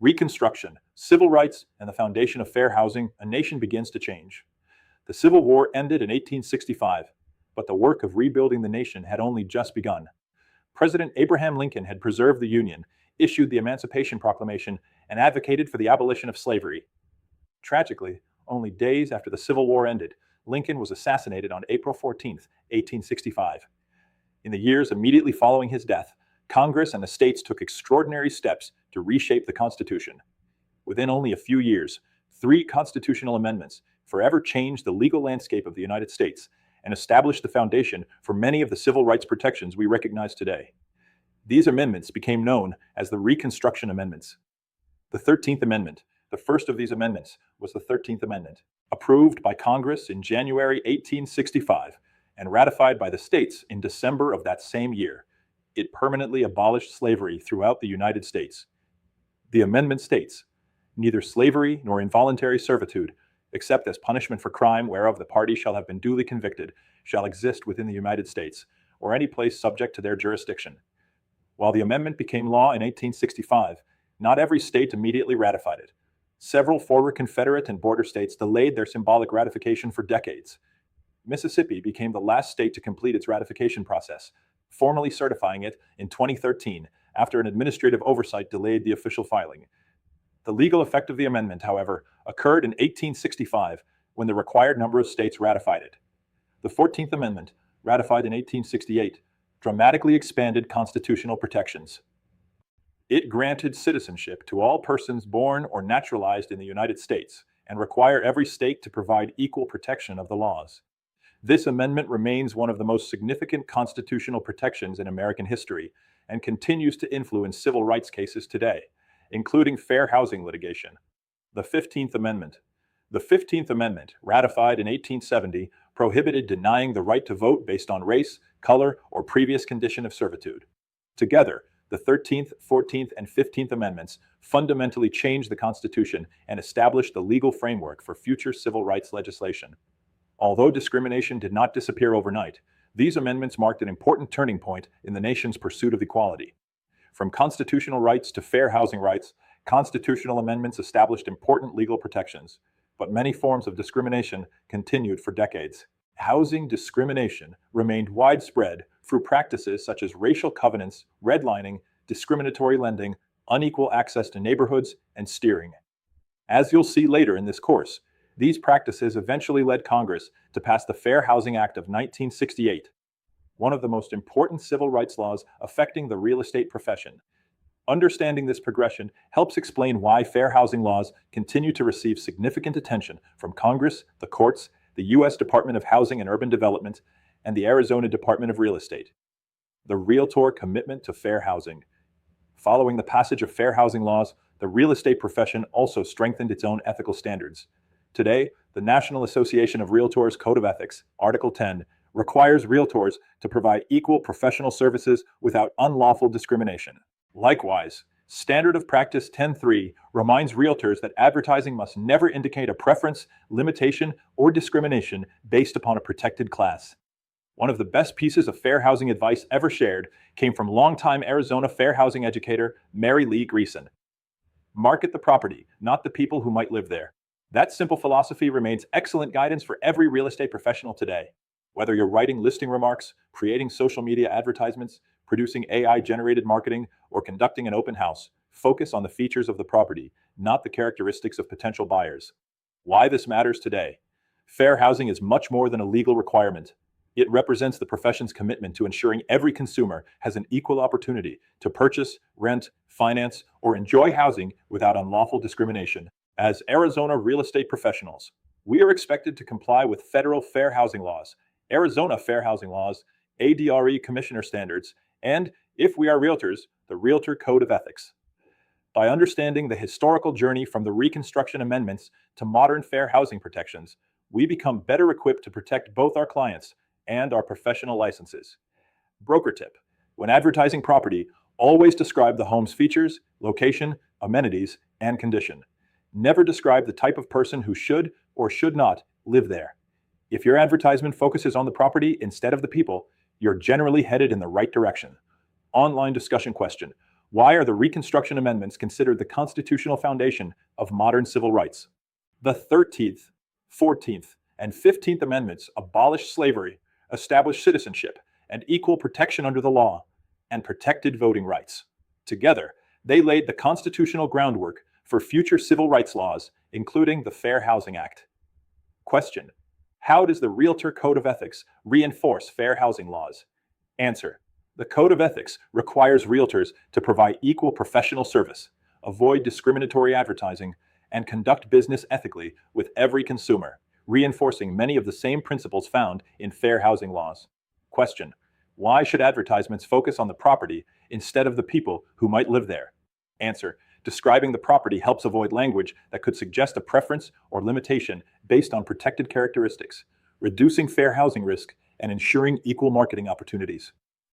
Reconstruction, civil rights, and the foundation of fair housing, a nation begins to change. The Civil War ended in 1865, but the work of rebuilding the nation had only just begun. President Abraham Lincoln had preserved the Union, issued the Emancipation Proclamation, and advocated for the abolition of slavery. Tragically, only days after the Civil War ended, Lincoln was assassinated on April 14, 1865. In the years immediately following his death, Congress and the states took extraordinary steps to reshape the Constitution. Within only a few years, 3 constitutional amendments forever changed the legal landscape of the United States and established the foundation for many of the civil rights protections we recognize today. These amendments became known as the Reconstruction Amendments. The 13th Amendment, the first of these amendments, was the 13th Amendment, approved by Congress in January 1865 and ratified by the states in December of that same year. It permanently abolished slavery throughout the United States. The amendment states, "Neither slavery nor involuntary servitude, except as punishment for crime whereof the party shall have been duly convicted, shall exist within the United States, or any place subject to their jurisdiction." While the amendment became law in 1865, not every state immediately ratified it. Several former Confederate and border states delayed their symbolic ratification for decades. Mississippi became the last state to complete its ratification process, formally certifying it in 2013 after an administrative oversight delayed the official filing. The legal effect of the amendment, however, occurred in 1865 when the required number of states ratified it. The 14th Amendment, ratified in 1868, dramatically expanded constitutional protections. It granted citizenship to all persons born or naturalized in the United States and required every state to provide equal protection of the laws. This amendment remains one of the most significant constitutional protections in American history and continues to influence civil rights cases today, including fair housing litigation. The 15th Amendment. The 15th Amendment, ratified in 1870, prohibited denying the right to vote based on race, color, or previous condition of servitude. Together, the 13th, 14th, and 15th Amendments fundamentally changed the Constitution and established the legal framework for future civil rights legislation. Although discrimination did not disappear overnight, these amendments marked an important turning point in the nation's pursuit of equality. From constitutional rights to fair housing rights, constitutional amendments established important legal protections, but many forms of discrimination continued for decades. Housing discrimination remained widespread through practices such as racial covenants, redlining, discriminatory lending, unequal access to neighborhoods, and steering. As you'll see later in this course, these practices eventually led Congress to pass the Fair Housing Act of 1968, one of the most important civil rights laws affecting the real estate profession. Understanding this progression helps explain why fair housing laws continue to receive significant attention from Congress, the courts, the U.S. Department of Housing and Urban Development, and the Arizona Department of Real Estate. The Realtor Commitment to Fair Housing. Following the passage of fair housing laws, the real estate profession also strengthened its own ethical standards. Today, the National Association of Realtors Code of Ethics, Article 10, requires realtors to provide equal professional services without unlawful discrimination. Likewise, Standard of Practice 10.3 reminds realtors that advertising must never indicate a preference, limitation, or discrimination based upon a protected class. One of the best pieces of fair housing advice ever shared came from longtime Arizona fair housing educator Mary Lee Greeson. Market the property, not the people who might live there. That simple philosophy remains excellent guidance for every real estate professional today. Whether you're writing listing remarks, creating social media advertisements, producing AI-generated marketing, or conducting an open house, focus on the features of the property, not the characteristics of potential buyers. Why this matters today. Fair housing is much more than a legal requirement. It represents the profession's commitment to ensuring every consumer has an equal opportunity to purchase, rent, finance, or enjoy housing without unlawful discrimination. As Arizona real estate professionals, we are expected to comply with federal fair housing laws, Arizona fair housing laws, ADRE commissioner standards, and, if we are realtors, the Realtor Code of Ethics. By understanding the historical journey from the Reconstruction Amendments to modern fair housing protections, we become better equipped to protect both our clients and our professional licenses. Broker tip: when advertising property, always describe the home's features, location, amenities, and condition. Never describe the type of person who should or should not live there. If your advertisement focuses on the property instead of the people, you're generally headed in the right direction. Online discussion question: Why are the Reconstruction Amendments considered the constitutional foundation of modern civil rights? The 13th, 14th, and 15th Amendments abolished slavery, established citizenship and equal protection under the law, and protected voting rights. Together, they laid the constitutional groundwork for future civil rights laws, including the Fair Housing Act. Question: how does the Realtor Code of Ethics reinforce fair housing laws? Answer: the Code of Ethics requires realtors to provide equal professional service, avoid discriminatory advertising, and conduct business ethically with every consumer, reinforcing many of the same principles found in fair housing laws. Question: why should advertisements focus on the property instead of the people who might live there? Answer: describing the property helps avoid language that could suggest a preference or limitation based on protected characteristics, reducing fair housing risk and ensuring equal marketing opportunities.